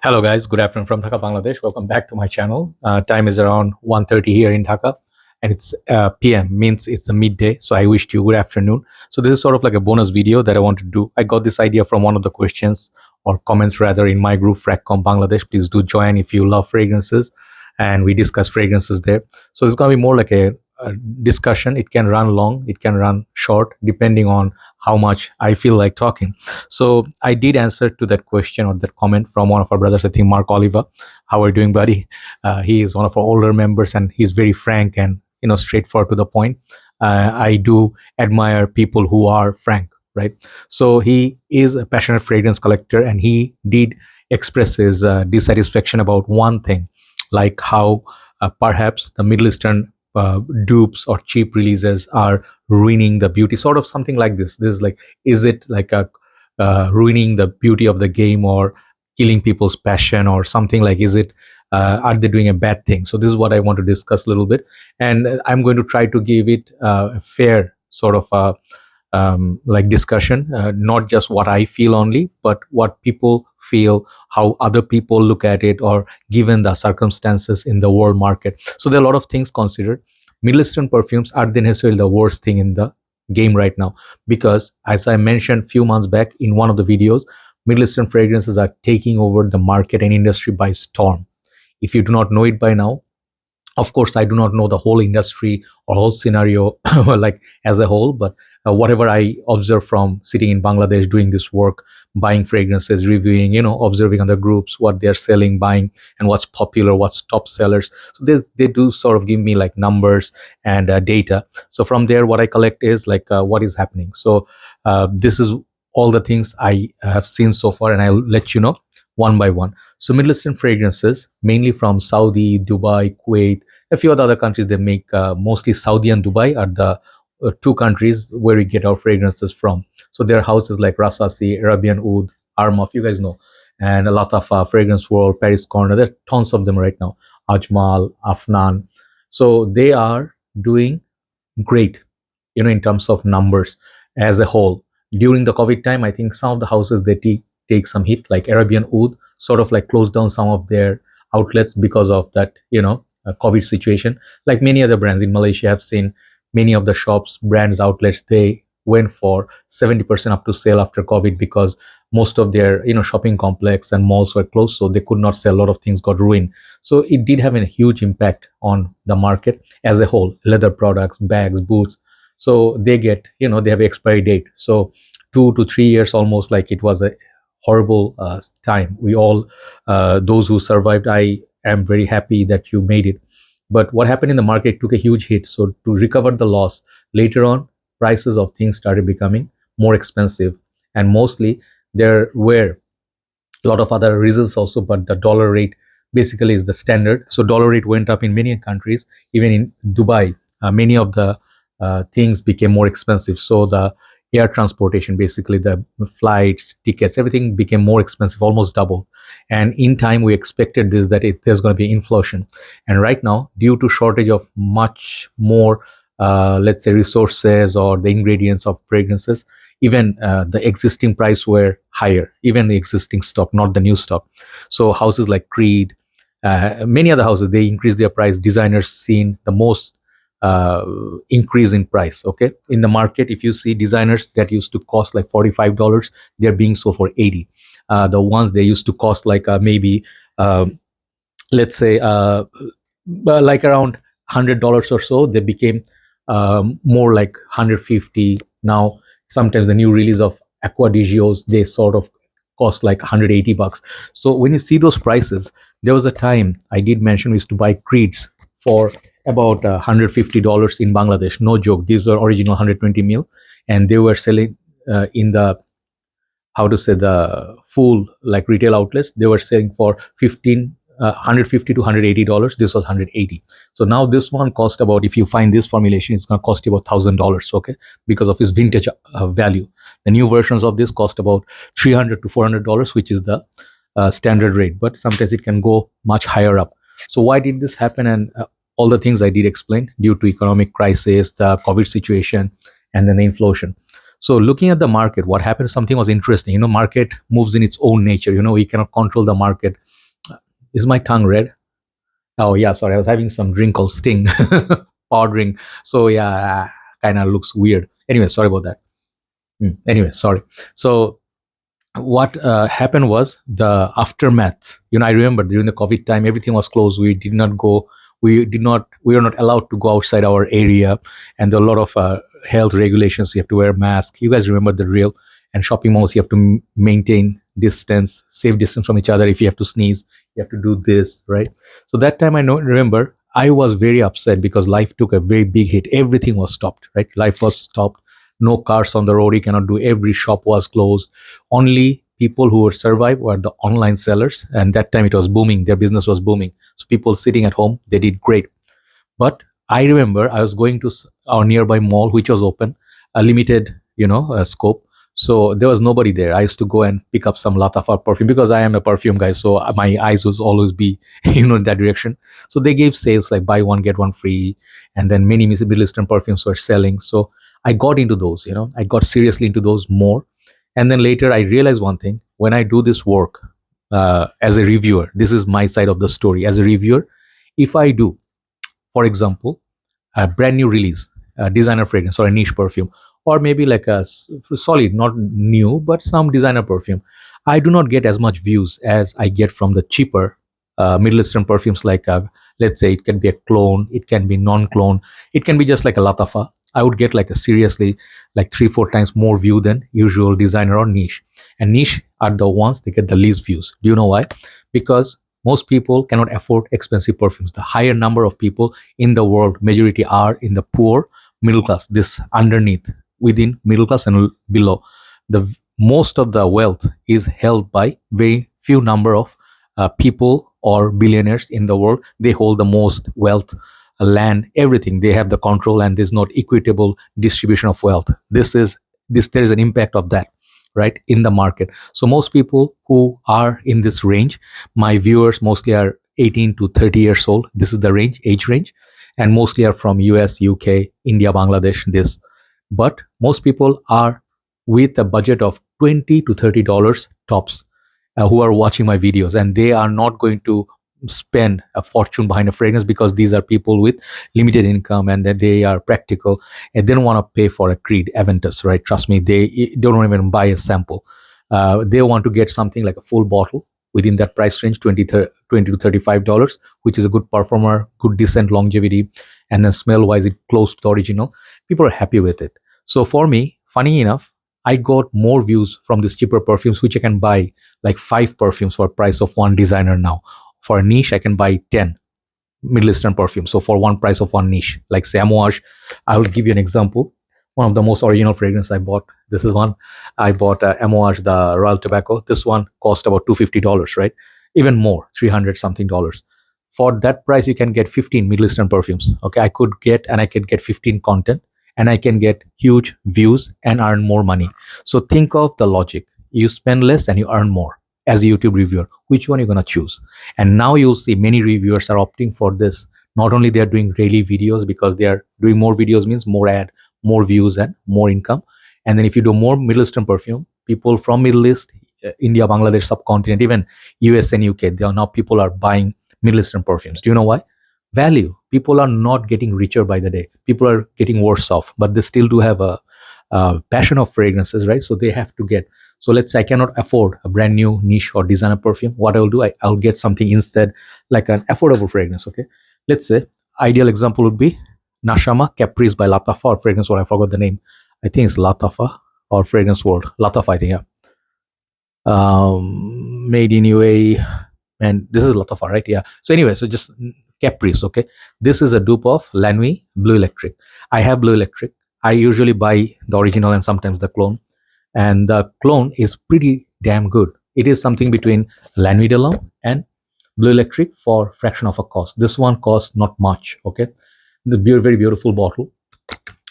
Hello guys, good afternoon from Dhaka, Bangladesh. Welcome back to my channel. Time is around 1:30 here in Dhaka and it's PM, means it's the midday. So I wished you good afternoon. So this is sort of like a bonus video that I want to do. I got this idea from one of the questions or comments rather in my group Fragcomm Bangladesh. Please do join if you love fragrances and we discuss fragrances there. So it's going to be more like a discussion. It can run long, it can run short depending on how much I feel like talking. So I did answer to that question or that comment from one of our brothers, I think Mark Oliver. How are you doing, buddy? He is one of our older members and he's very frank and straightforward to the point. I do admire people who are frank, right? So he is a passionate fragrance collector and he did express his dissatisfaction about one thing, like how perhaps the Middle Eastern dupes or cheap releases are ruining the beauty, sort of something like this is like, is it like a ruining the beauty of the game or killing people's passion or something, like, is it are they doing a bad thing? So this is what I want to discuss a little bit, and I'm going to try to give it a fair sort of like discussion, not just what I feel only, but what people feel, how other people look at it, or given the circumstances in the world market. So there are a lot of things considered. Middle Eastern perfumes are they necessarily the worst thing in the game right now? Because as I mentioned few months back in one of the videos, Middle Eastern fragrances are taking over the market and industry by storm. If you do not know it by now, of course I do not know the whole industry or whole scenario like as a whole, but whatever I observe from sitting in Bangladesh doing this work, buying fragrances, reviewing, observing other groups, what they're selling, buying, and what's popular, what's top sellers. So they do sort of give me like numbers and data. So from there what I collect is like what is happening. So this is all the things I have seen so far, and I'll let you know one by one. So Middle Eastern fragrances, mainly from Saudi, Dubai, Kuwait, a few other countries, they make mostly Saudi and Dubai are the two countries where we get our fragrances from. So there are houses like Rasasi, Arabian Oud, Armaf, you guys know, and a lot of Fragrance World, Paris Corner. There are tons of them right now. Ajmal, Afnan. So they are doing great, in terms of numbers as a whole. During the COVID time, I think some of the houses they take some hit, like Arabian Oud, sort of like closed down some of their outlets because of that, COVID situation. Like many other brands in Malaysia, have seen many of the shops, brands, outlets, they went for 70% up to sale after COVID because most of their shopping complex and malls were closed, so they could not sell. A lot of things got ruined. So it did have a huge impact on the market as a whole. Leather products, bags, boots, so they get, they have expiry date. So 2 to 3 years almost, like it was a horrible time. We all those who survived, I am very happy that you made it. But what happened in the market took a huge hit. So to recover the loss later on, prices of things started becoming more expensive, and mostly there were a lot of other reasons also, but the dollar rate basically is the standard. So dollar rate went up in many countries. Even in Dubai, many of the things became more expensive. So the air transportation, basically the flights, tickets, everything became more expensive, almost double. And in time we expected this, that there's going to be inflation. And right now, due to shortage of much more let's say resources or the ingredients of fragrances, even the existing price were higher, even the existing stock, not the new stock. So houses like Creed, many other houses, they increased their price. Designers seen the most uh, increase in price. Okay, in the market, if you see designers that used to cost like $45, they're being sold for 80. The ones they used to cost like maybe let's say like around $100 or so, they became more like 150 now. Sometimes the new release of Aqua di Gios, they sort of cost like $180. So when you see those prices, there was a time I did mention we used to buy Creeds for about $150 in Bangladesh. No joke, these were original 120 mil, and they were selling in the, how to say, the full like retail outlets, they were selling for 150 to $180. This was 180. So now this one cost about, if you find this formulation, it's going to cost you about $1,000. Okay, because of its vintage value. The new versions of this cost about $300 to $400, which is the standard rate, but sometimes it can go much higher up. So why did this happen? And all the things I did explain, due to economic crisis, the COVID situation, and then the inflation. So looking at the market, what happened, something was interesting. Market moves in its own nature. We cannot control the market. Is my tongue red? Oh yeah, sorry, I was having some drink called Sting, power drink. So yeah, kind of looks weird. Anyway, sorry about that. Anyway, sorry. So what happened was the aftermath. I remember during the COVID time, everything was closed. We did not go. We were not allowed to go outside our area, and there are a lot of health regulations. You have to wear a mask. You guys remember the drill. And shopping malls, you have to maintain distance, safe distance from each other. If you have to sneeze, you have to do this, right? So that time, remember, I was very upset because life took a very big hit. Everything was stopped, right? Life was stopped. No cars on the road. You cannot do. Every shop was closed. Only people who would survive were the online sellers, and that time it was booming. Their business was booming. So people sitting at home, they did great. But I remember I was going to our nearby mall, which was open, a limited, scope. So there was nobody there. I used to go and pick up some Latafa perfume because I am a perfume guy. So my eyes would always be, in that direction. So they gave sales like buy one, get one free. And then many Middle Eastern perfumes were selling. So I got into those, I got seriously into those more. And then later I realized one thing: when I do this work as a reviewer, this is my side of the story. As a reviewer, if I do, for example, a brand new release, a designer fragrance or a niche perfume, or maybe like a solid, not new, but some designer perfume, I do not get as much views as I get from the cheaper Middle Eastern perfumes. Like, let's say, it can be a clone, it can be non-clone, it can be just like a Latafa. I would get like a seriously like 3-4 times more view than usual designer or niche. And niche are the ones they get the least views. Do you know why? Because most people cannot afford expensive perfumes. The higher number of people in the world, majority are in the poor middle class, this underneath, within middle class and below. The most of the wealth is held by very few number of people or billionaires in the world. They hold the most wealth, land, everything. They have the control, and there's not equitable distribution of wealth. There is an impact of that, right, in the market. So most people who are in this range, my viewers mostly are 18 to 30 years old. This is the age range, and mostly are from US, UK, India, Bangladesh, this. But most people are with a budget of $20 to $30 tops, who are watching my videos, and they are not going to spend a fortune behind a fragrance, because these are people with limited income, and that they are practical and they don't want to pay for a Creed Aventus, right? Trust me, they don't even buy a sample. They want to get something like a full bottle within that price range, 20 to $35, which is a good performer, good decent longevity, and then smell wise it close to the original. People are happy with it. So for me, funny enough, I got more views from these cheaper perfumes, which I can buy like 5 perfumes for price of one designer now. For a niche, I can buy 10 Middle Eastern perfumes. So for one price of one niche, like say Amouage, I will give you an example. One of the most original fragrance I bought. This is one I bought, Amouage, the Royal Tobacco. This one cost about $250, right? Even more, 300 something dollars. For that price, you can get 15 Middle Eastern perfumes. Okay, I could get 15 content, and I can get huge views and earn more money. So think of the logic. You spend less and you earn more. As a YouTube reviewer, which one you're gonna choose? And now you'll see many reviewers are opting for this. Not only they are doing daily videos, because they are doing more videos means more ad, more views, and more income. And then if you do more Middle Eastern perfume, people from Middle East, India, Bangladesh, subcontinent, even US and UK, they are now people are buying Middle Eastern perfumes. Do you know why? Value. People are not getting richer by the day. People are getting worse off, but they still do have a passion of fragrances, right? So they have to get. So let's say I cannot afford a brand new niche or designer perfume. What I will do, I'll get something instead, like an affordable fragrance. Okay, let's say ideal example would be Nashama Caprice by Latafa or Fragrance World. I forgot the name. I think it's Latafa or Fragrance World. Latafa, I think. Yeah. Made in UAE, and this is Latafa, right? Yeah. So anyway, so just Caprice. Okay, this is a dupe of La Nuit Blue Electric. I have Blue Electric. I usually buy the original and sometimes the clone, and the clone is pretty damn good. It is something between La Nuit de L'Homme and Blue Electric for fraction of a cost. This one costs not much. Okay, the very beautiful bottle,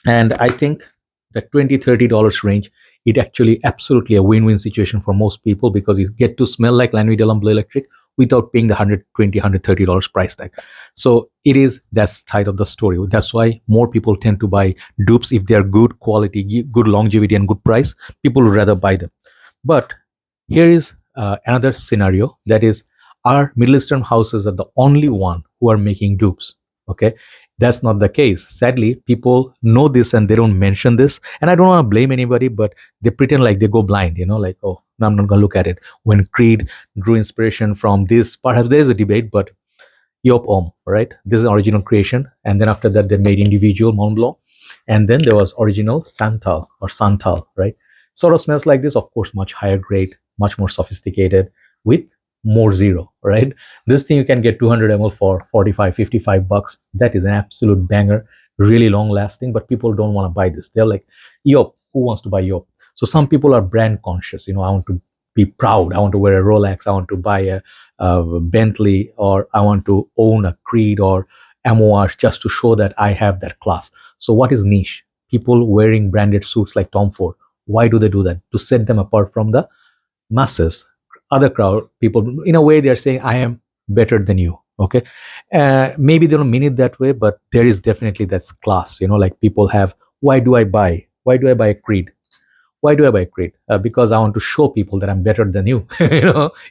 and I think the $20-30 range, it actually absolutely a win-win situation for most people, because you get to smell like La Nuit de L'Homme Blue Electric without paying the 120, $130 price tag. So it is that side of the story. That's why more people tend to buy dupes if they are good quality, good longevity, and good price. People would rather buy them. But here is another scenario, that is, our Middle Eastern houses are the only one who are making dupes. Okay, that's not the case. Sadly, people know this and they don't mention this. And I don't want to blame anybody, but they pretend like they go blind. Like, oh, no, I'm not gonna look at it. When Creed drew inspiration from this, perhaps there is a debate, but Yop Om, right? This is an original creation, and then after that they made individual Mont Blanc, and then there was original Santal or Santal, right? Sort of smells like this, of course, much higher grade, much more sophisticated, with more zero, right? This thing you can get 200 ml for 45, $55. That is an absolute banger, really long lasting, but people don't want to buy this. They're like, Yop, who wants to buy Yop? So some people are brand conscious. I want to be proud. I want to wear a Rolex. I want to buy a Bentley, or I want to own a Creed or Amouage just to show that I have that class. So what is niche? People wearing branded suits like Tom Ford. Why do they do that? To set them apart from the masses, other crowd people. In a way, they're saying, I am better than you. Okay, maybe they don't mean it that way, but there is definitely that class. Like people have. Why do I buy? Why do I buy a Creed? Why do I buy Creed? Because I want to show people that I'm better than you.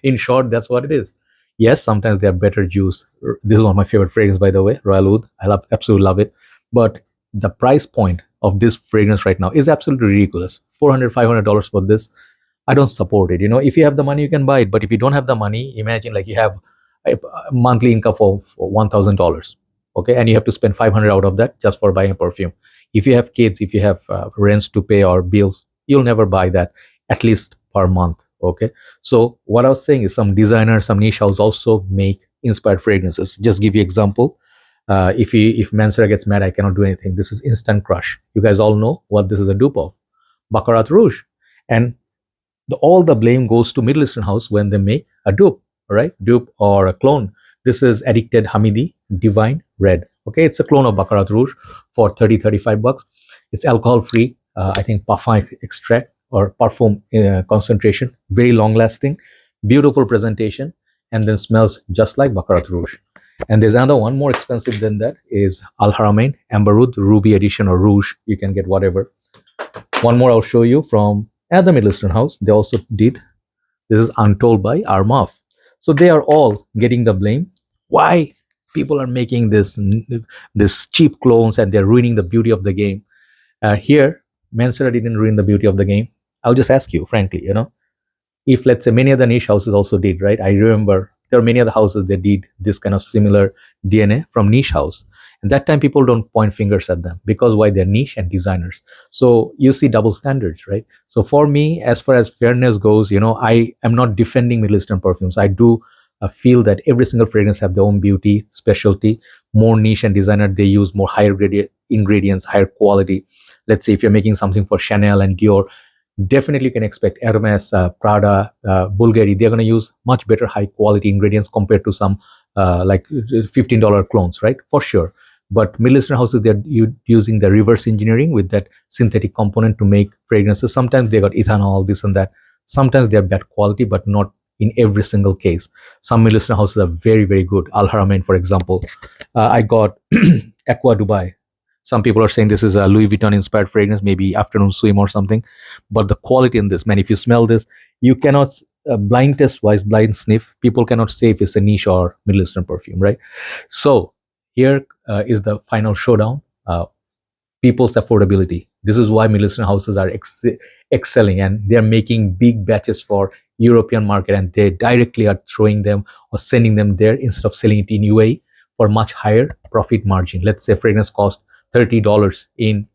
In short, that's what it is. Yes, sometimes they are better juice. This is one of my favorite fragrances, by the way, Royal Oud. I absolutely love it. But the price point of this fragrance right now is absolutely ridiculous. $400, $500 for this. I don't support it. If you have the money, you can buy it. But if you don't have the money, imagine like you have a monthly income of $1,000. Okay, and you have to spend 500 out of that just for buying a perfume. If you have kids, if you have rents to pay or bills, you'll never buy that, at least per month. Okay, so what I was saying is some designers, some niche houses also make inspired fragrances. Just give you example. If Mansera gets mad, I cannot do anything. This is Instant Crush. You guys all know what this is a dupe of. Baccarat Rouge. And all the blame goes to Middle Eastern house when they make a dupe, right? Dupe or a clone. This is Addicted Hamidi Divine Red. Okay, it's a clone of Baccarat Rouge for 30, $35. It's alcohol free. I think parfum extract or perfume concentration, very long lasting, beautiful presentation, and then smells just like Baccarat Rouge. And there's another one more expensive than that is Al Haramain Amber Oud Ruby Edition or Rouge. You can get whatever. One more I'll show you from another Middle Eastern house. They also did. This is Untold by Armaf. So they are all getting the blame. Why people are making this cheap clones and they're ruining the beauty of the game? Here, Mansera didn't ruin the beauty of the game. I'll just ask you, frankly, if let's say many other niche houses also did, right? I remember there are many other houses that did this kind of similar DNA from niche house. And that time people don't point fingers at them because why? They're niche and designers. So you see double standards, right? So for me, as far as fairness goes, I am not defending Middle Eastern perfumes. I do feel that every single fragrance have their own beauty, specialty, more niche and designer. They use more higher grade ingredients, higher quality. Let's say if you're making something for Chanel and Dior, definitely you can expect Hermes, Prada, Bulgari. They're going to use much better high quality ingredients compared to some like $15 clones, right? For sure. But Middle Eastern houses, they're using the reverse engineering with that synthetic component to make fragrances. Sometimes they got ethanol, this and that. Sometimes they're bad quality, but not in every single case. Some Middle Eastern houses are very, very good. Al Haramain, for example. I got Aqua Dubai. Some people are saying this is a Louis Vuitton inspired fragrance, maybe Afternoon Swim or something. But the quality in this, man, if you smell this, you cannot, blind test wise, blind sniff, people cannot say if it's a niche or Middle Eastern perfume, right? So here is the final showdown. People's affordability. This is why Middle Eastern houses are excelling, and they're making big batches for European market, and they directly are throwing them or sending them there instead of selling it in UAE for much higher profit margin. Let's say fragrance cost $30 in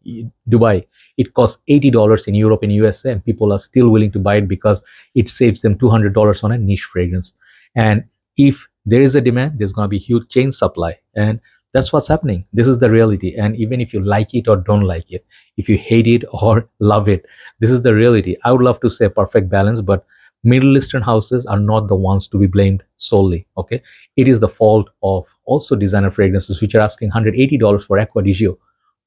Dubai. It costs $80 in Europe and USA, and people are still willing to buy it because it saves them $200 on a niche fragrance. And if there is a demand, there's going to be huge chain supply, and that's what's happening. This is the reality. And even if you like it or don't like it, if you hate it or love it, this is the reality. I would love to say perfect balance, but Middle Eastern houses are not the ones to be blamed solely. Okay, it is the fault of also designer fragrances which are asking $180 for Acqua di Gio.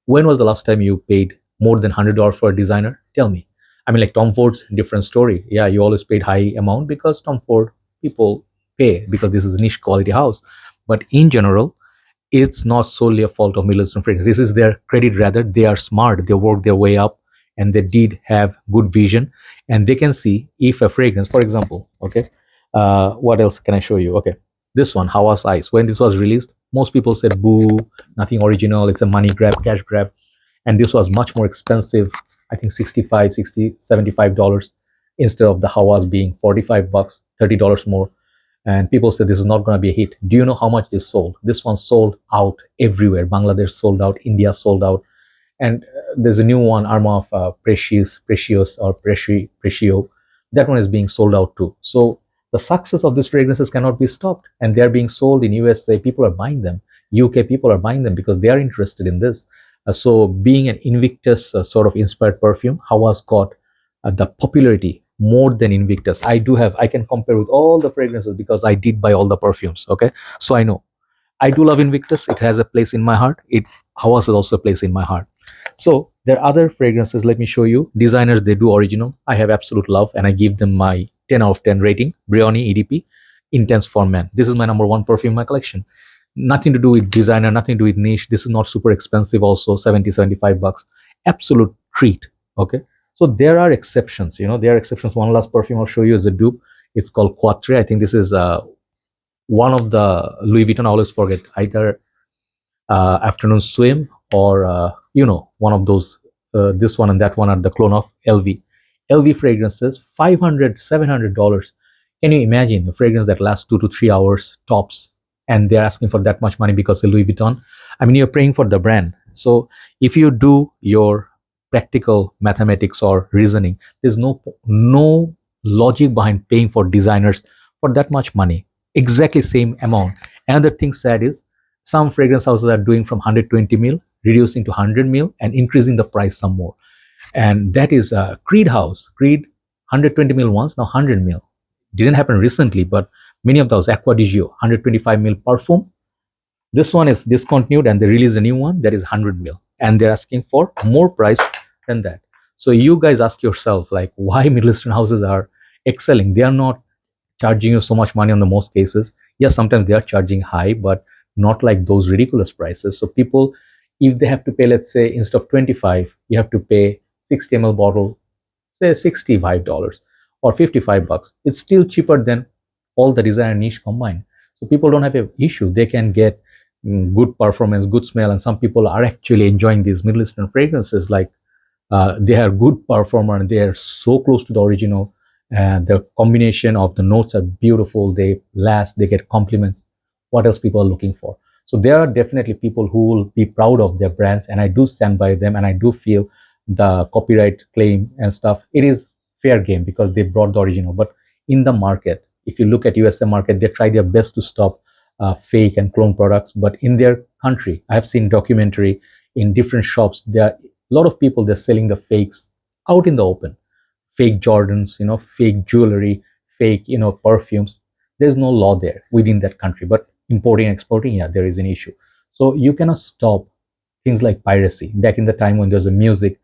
When was the last time you paid more than $100 for a designer? Tell me. I mean, like Tom Ford's different story. Yeah, you always paid high amount because Tom Ford, people pay because this is a niche quality house. But in general, it's not solely a fault of Middle Eastern fragrance. This is their credit rather. They are smart. They work their way up, and they did have good vision, and they can see if a fragrance, for example, okay, what else can I show you? Okay, this one, Hawa's Ice. When this was released, most people said, "Boo, nothing original. It's a money grab, cash grab." And this was much more expensive. I think 65, 60, $75 instead of the Hawa's being 45 bucks, $30 more. And people said this is not going to be a hit. Do you know how much this sold? This one sold out everywhere. Bangladesh sold out, India sold out, and there's a new one, Arma of Precious or Precio. That one is being sold out too. So the success of these fragrances cannot be stopped, and they are being sold in USA. People are buying them. UK people are buying them because they are interested in this. So being an Invictus sort of inspired perfume, Hawa's got the popularity more than Invictus. I can compare with all the fragrances because I did buy all the perfumes. Okay, so I know. I do love Invictus. It has a place in my heart. Hawas is also a place in my heart. So there are other fragrances. Let me show you. Designers, they do original. I have absolute love, and I give them my 10 out of 10 rating. Brioni EDP, Intense for Men. This is my number one perfume in my collection. Nothing to do with designer, nothing to do with niche. This is not super expensive also, 70, 75 bucks. Absolute treat. Okay. So there are exceptions, there are exceptions. One last perfume I'll show you is a dupe. It's called Quatre. I think this is one of the Louis Vuitton. I always forget, either Afternoon Swim or one of those. This one and that one are the clone of LV. LV fragrances, $500, $700. Can you imagine a fragrance that lasts 2 to 3 hours tops, and they're asking for that much money because of Louis Vuitton? I mean, you're paying for the brand. So if you do your practical mathematics or reasoning, there's no logic behind paying for designers for that much money. Exactly same amount. Another thing sad is some fragrance houses are doing from 120 mil, reducing to 100 mil, and increasing the price some more. And that is Creed House. Creed 120 mil once, now 100 mil. Didn't happen recently, but many of those, Aqua di Gio 125 mil Perfume. This one is discontinued, and they release a new one that is 100 mil, and they're asking for more price than that. So you guys ask yourself, like, why Middle Eastern houses are excelling? They are not charging you so much money on the most cases. Yes, sometimes they are charging high, but not like those ridiculous prices. So people, if they have to pay, let's say instead of 25, you have to pay 60 ml bottle, say $65 or 55 bucks. It's still cheaper than all the designer niche combined. So people don't have an issue. They can get good performance, good smell, and some people are actually enjoying these Middle Eastern fragrances. Like they are good performer and they are so close to the original. And the combination of the notes are beautiful. They last. They get compliments. What else people are looking for? So there are definitely people who will be proud of their brands, and I do stand by them, and I do feel the copyright claim and stuff, it is fair game because they brought the original. But in the market, if you look at USA market, they try their best to stop fake and clone products. But in their country, I have seen documentary in different shops. There are a lot of people, they're selling the fakes out in the open. Fake Jordans, fake jewelry, fake, perfumes. There's no law there within that country. But importing and exporting, yeah, there is an issue. So you cannot stop things like piracy. Back in the time when there's a music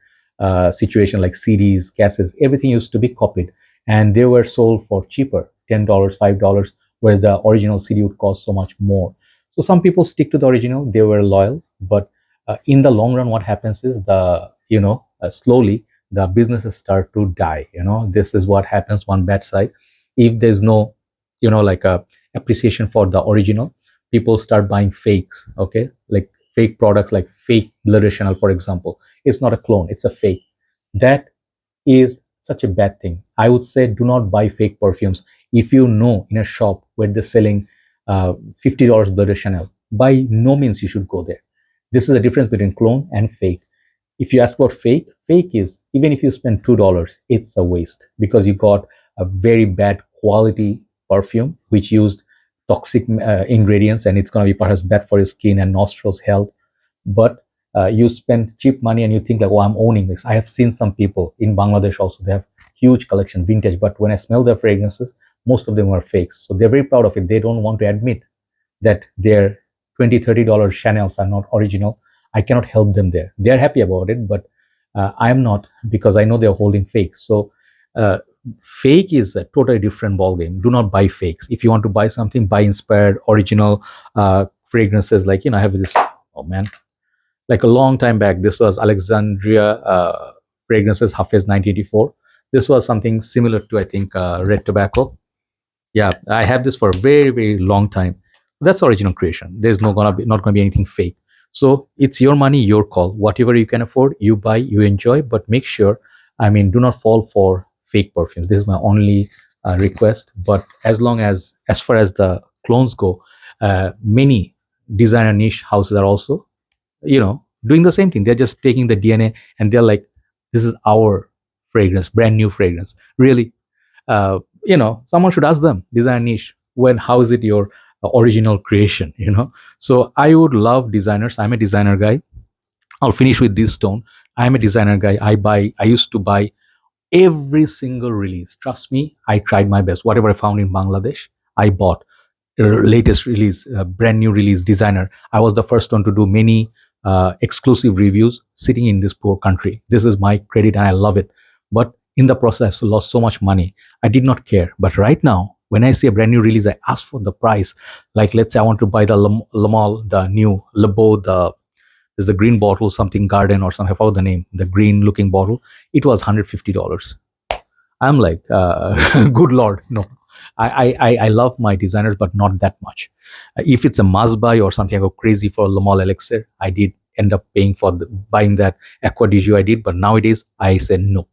situation like CDs, cassettes, everything used to be copied, and they were sold for cheaper, $10, $5, whereas the original CD would cost so much more. So some people stick to the original, they were loyal, but in the long run, what happens is slowly the businesses start to die. This is what happens, one bad side. If there's no, like a appreciation for the original, people start buying fakes, okay? Like fake products, like fake Bleu de Chanel, for example. It's not a clone, it's a fake. That is such a bad thing. I would say do not buy fake perfumes. If you know in a shop where they're selling $50 Bleu de Chanel, by no means you should go there. This is the difference between clone and fake. If you ask about fake, fake is, even if you spend $2, it's a waste because you got a very bad quality perfume which used toxic ingredients, and it's going to be perhaps bad for your skin and nostrils health. But you spend cheap money and you think like, oh, I'm owning this. I have seen some people in Bangladesh also, they have huge collection vintage, but when I smell their fragrances, most of them are fakes. So they're very proud of it. They don't want to admit that their $20, $30 Chanels are not original. I cannot help them there. They're happy about it, but I'm not, because I know they're holding fakes. So Fake is a totally different ballgame. Do not buy fakes. If you want to buy something, buy inspired, original fragrances. Like, I have this. Oh man, like a long time back, this was Alexandria fragrances Hafez 1984. This was something similar to, I think, red tobacco. Yeah, I have this for a very, very long time. That's original creation. There's not gonna be anything fake. So it's your money, your call. Whatever you can afford, you buy, you enjoy, but make sure, I mean, do not fall for fake perfumes. This is my only request. But as far as the clones go, many designer niche houses are also, doing the same thing. They're just taking the DNA and they're like, this is our fragrance, brand new fragrance. Really, someone should ask them, design niche, when how is it your original creation? So I would love designers. I'm a designer guy. I'll finish with this stone. I'm a designer guy. I used to buy every single release. Trust me, I tried my best. Whatever I found in Bangladesh, I bought. Latest release, brand new release, designer. I was the first one to do many exclusive reviews sitting in this poor country. This is my credit and I love it. But in the process, I lost so much money. I did not care. But right now, when I see a brand new release, I ask for the price. Like, let's say I want to buy the Lamal, the new Lebeau, there's the green bottle, something garden or something, I forgot the name, the green looking bottle. It was $150. I'm like, good Lord, no. I love my designers, but not that much. If it's a must buy or something, I go crazy for Lamal Elixir. I did end up paying for buying that Aqua di Gio I did, but nowadays I said no,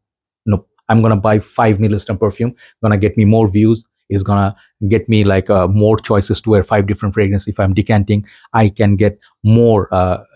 no. I'm gonna buy 5 milliliter perfume, gonna get me more views. Is gonna get me like more choices to wear 5 different fragrances. If I'm decanting, I can get more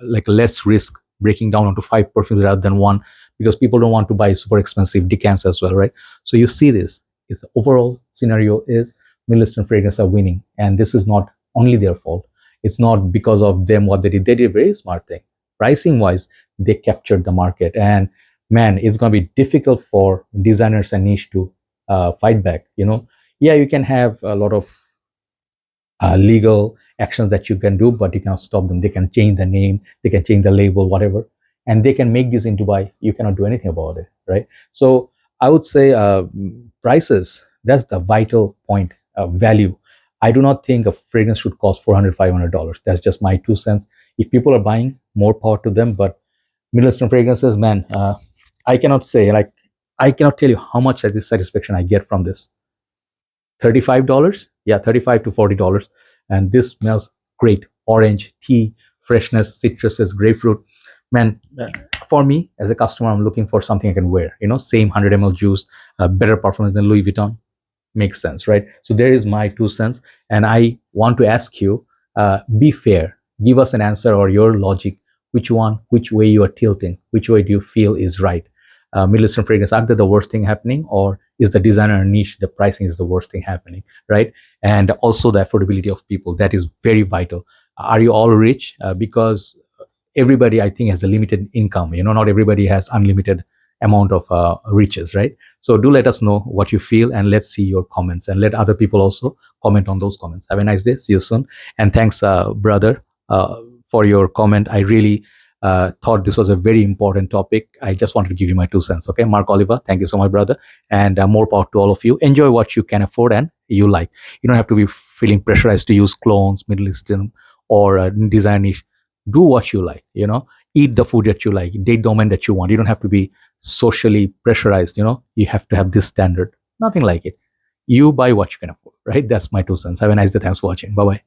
like less risk breaking down onto 5 perfumes rather than one, because people don't want to buy super expensive decants as well, right? So you see this is the overall scenario is Milliston fragrance are winning, and this is not only their fault. It's not because of them what they did. They did a very smart thing. Pricing wise, they captured the market, and man, it's going to be difficult for designers and niche to fight back. Yeah, you can have a lot of legal actions that you can do, but you cannot stop them. They can change the name, they can change the label, whatever, and they can make this into buy. You cannot do anything about it, right? So I would say prices. That's the vital point. Value. I do not think a fragrance should cost $400, $500. That's just my 2 cents. If people are buying, more power to them. But Middle Eastern fragrances, man, I cannot say, like, I cannot tell you how much satisfaction I get from this. $35, yeah, $35 to $40, and this smells great. Orange, tea, freshness, citruses, grapefruit. Man, for me as a customer, I'm looking for something I can wear. Same 100 ml juice, better performance than Louis Vuitton. Makes sense, right? So there is my 2 cents, and I want to ask you, be fair. Give us an answer or your logic. Which way you are tilting? Which way do you feel is right? Middle Eastern fragrance, are they the worst thing happening, or is the designer niche, the pricing is the worst thing happening, right? And also the affordability of people, that is very vital. Are you all rich? Because everybody, I think, has a limited income. Not everybody has unlimited amount of riches, right? So do let us know what you feel, and let's see your comments, and let other people also comment on those comments. Have a nice day. See you soon. And thanks, brother, for your comment. I really thought this was a very important topic. I just wanted to give you my 2 cents. Okay, Mark Oliver, thank you so much, brother, and more power to all of you. Enjoy what you can afford and you like. You don't have to be feeling pressurized to use clones, Middle Eastern, or design niche. Do what you like. Eat the food that you like, date the woman that you want. You don't have to be socially pressurized. You have to have this standard. Nothing like it. You buy what you can afford, right? That's my 2 cents. Have a nice day. Thanks for watching. Bye bye.